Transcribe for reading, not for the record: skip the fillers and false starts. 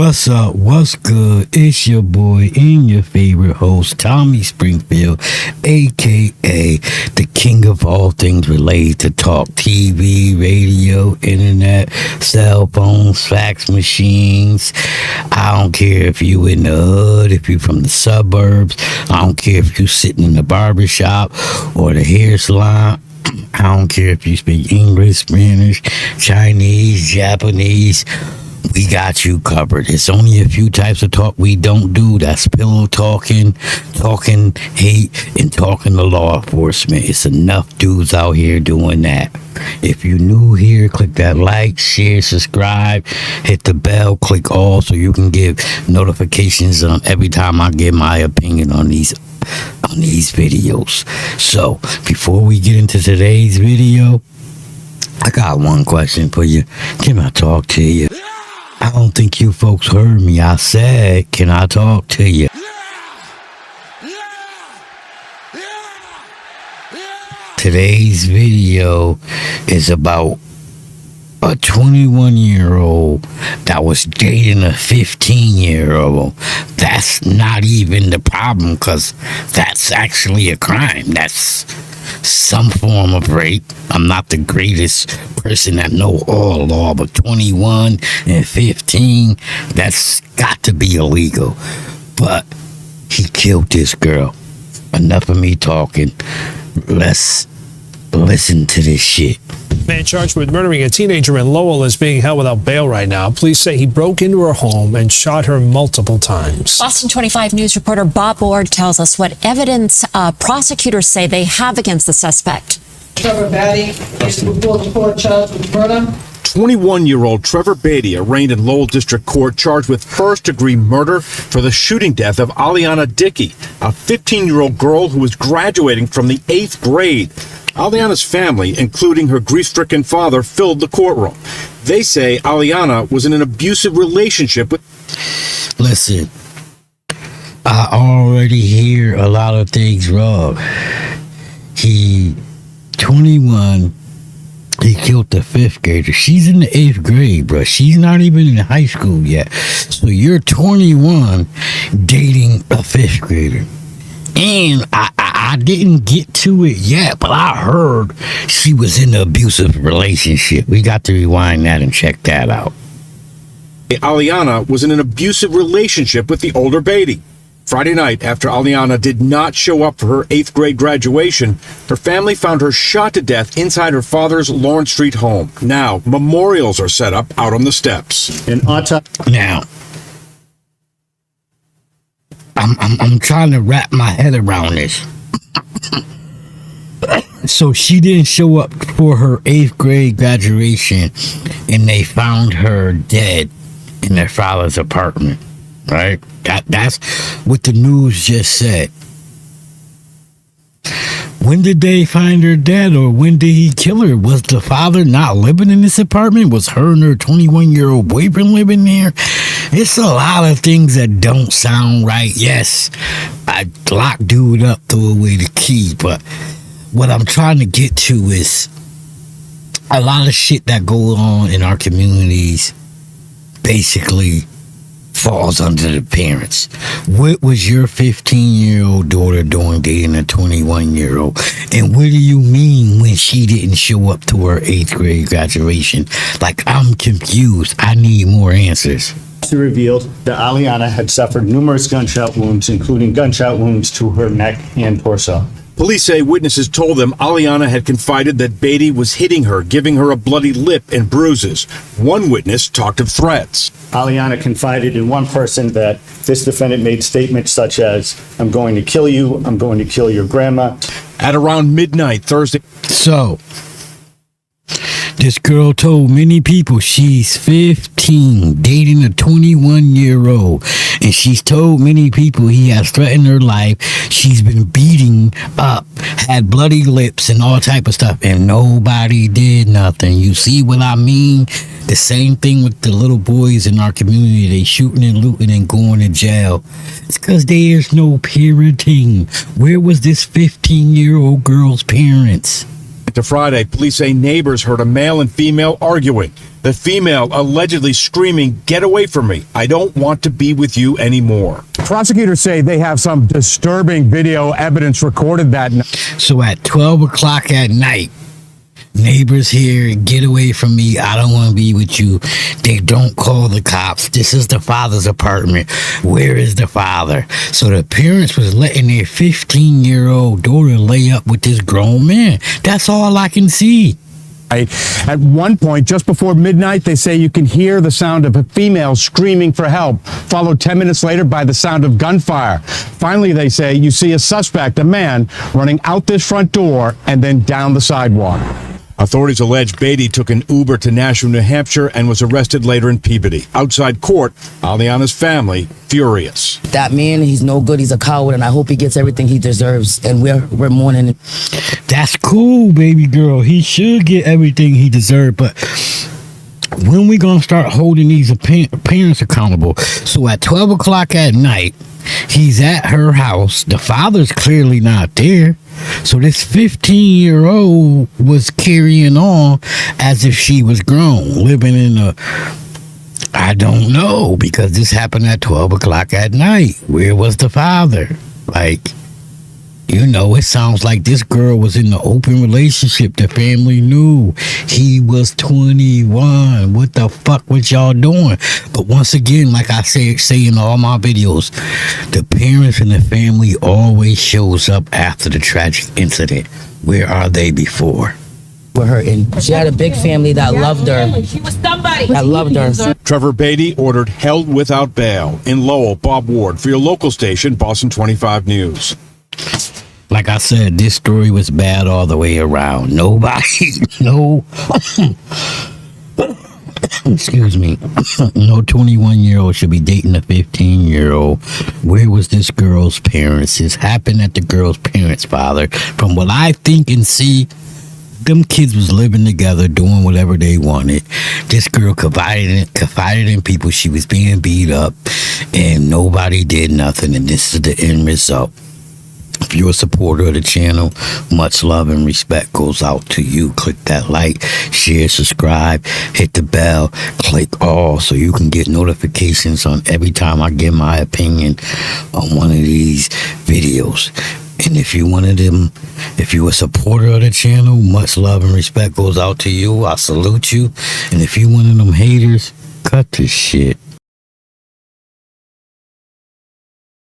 What's up? What's good? It's your boy and your favorite host, Tommy Springfield, aka the king of all things related to talk TV, radio, internet, cell phones, fax machines. I don't care if you in the hood, if you from the suburbs. I don't care if you sitting in the barbershop or the hair salon. I don't care if you speak English, Spanish, Chinese, Japanese. We got you covered. It's only a few types of talk we don't do. That's pillow talking, talking hate, and talking to law enforcement. It's enough dudes out here doing that. If you're new here, click that like, share, subscribe, hit the bell, click all so you can get notifications every time I give my opinion on these videos. So before we get into today's video, I got one question for you. Can I talk to you? I don't think you folks heard me. I said, can I talk to you? Today's video is about a 21-year-old that was dating a 15-year-old. That's not even the problem, because that's actually a crime. That's some form of rape. I'm not the greatest person that know all law, but 21 and 15, that's got to be illegal. But he killed this girl. Enough of me talking. Let's listen to this shit. Man charged with murdering a teenager in Lowell is being held without bail right now. Police say he broke into her home and shot her multiple times. Boston 25 News reporter Bob Ward tells us what evidence prosecutors say they have against the suspect. Trevor Batty is before the court charged with murder. 21-year-old Trevor Beatty arraigned in Lowell District Court charged with first-degree murder for the shooting death of Aliana Dickey, a 15-year-old girl who was graduating from the 8th grade. Aliana's family, including her grief-stricken father, filled the courtroom. They say Aliana was in an abusive relationship with... Listen, I already hear a lot of things wrong. He 21, he killed the 5th grader. She's in the 8th grade, bro. She's not even in high school yet. So you're 21 dating a 5th grader. And I didn't get to it yet, but I heard she was in an abusive relationship. We got to rewind that and check that out. Aliana was in an abusive relationship with the older Beatty. Friday night, after Aliana did not show up for her 8th grade graduation, her family found her shot to death inside her father's Lawrence Street home. Now, memorials are set up out on the steps. Now, I'm trying to wrap my head around this. So she didn't show up for her 8th grade graduation, and they found her dead in their father's apartment, right? That's what the news just said. When did they find her dead, or when did he kill her? Was the father not living in this apartment? Was her and her 21-year-old boyfriend living there? It's a lot of things that don't sound right. Yes, I locked dude up, threw away the key, but what I'm trying to get to is a lot of shit that goes on in our communities basically falls under the parents. What was your 15-year-old daughter doing dating a 21-year-old? And what do you mean when she didn't show up to her 8th grade graduation? Like, I'm confused. I need more answers. Revealed that Aliana had suffered numerous gunshot wounds, including gunshot wounds to her neck and torso. Police say witnesses told them Aliana had confided that Beatty was hitting her, giving her a bloody lip and bruises. One witness talked of threats. Aliana confided in one person that this defendant made statements such as, "I'm going to kill you, I'm going to kill your grandma." At around midnight Thursday. So, this girl told many people she's 15, dating a 21-year-old. And she's told many people he has threatened her life. She's been beating up, had bloody lips and all type of stuff. And nobody did nothing. You see what I mean? The same thing with the little boys in our community. They shooting and looting and going to jail. It's because there's no parenting. Where was this 15-year-old girl's parents? To Friday, police say neighbors heard a male and female arguing. The female allegedly screaming, "Get away from me. I don't want to be with you anymore." Prosecutors say they have some disturbing video evidence recorded that night. So at 12 o'clock at night, neighbors here, "Get away from me. I don't want to be with you." They don't call the cops. This is the father's apartment. Where is the father? So the parents was letting their 15-year-old daughter lay up with this grown man. That's all I can see. At one point, just before midnight, they say you can hear the sound of a female screaming for help, followed 10 minutes later by the sound of gunfire. Finally, they say you see a suspect, a man, running out this front door and then down the sidewalk. Authorities allege Beatty took an Uber to Nashua, New Hampshire, and was arrested later in Peabody. Outside court, Aliana's family furious. That man, he's no good. He's a coward, and I hope he gets everything he deserves. And we're mourning him. That's cool, baby girl. He should get everything he deserved, but when we gonna start holding these parents accountable? So at 12 o'clock at night, he's at her house. The father's clearly not there. So this 15-year-old was carrying on as if she was grown, living in a, I don't know, because this happened at 12 o'clock at night. Where was the father? Like, you know, it sounds like this girl was in an open relationship. The family knew he was 21. What the fuck was y'all doing? But once again, like I say in all my videos, the parents and the family always shows up after the tragic incident. Where are they before? We're hurting. She had a big family that loved her. She was somebody. That loved her. Trevor Beatty ordered held without bail. In Lowell, Bob Ward for your local station, Boston 25 News. Like I said, this story was bad all the way around. Nobody, excuse me, no 21-year-old should be dating a 15-year-old. Where was this girl's parents? This happened at the girl's parents' father. From what I think and see, them kids was living together, doing whatever they wanted. This girl confided in people she was being beat up, and nobody did nothing, and this is the end result. If you're a supporter of the channel, much love and respect goes out to you. Click that like, share, subscribe, hit the bell, click all so you can get notifications on every time I give my opinion on one of these videos. And if you're a supporter of the channel, much love and respect goes out to you. I salute you. And if you one of them haters, cut this shit.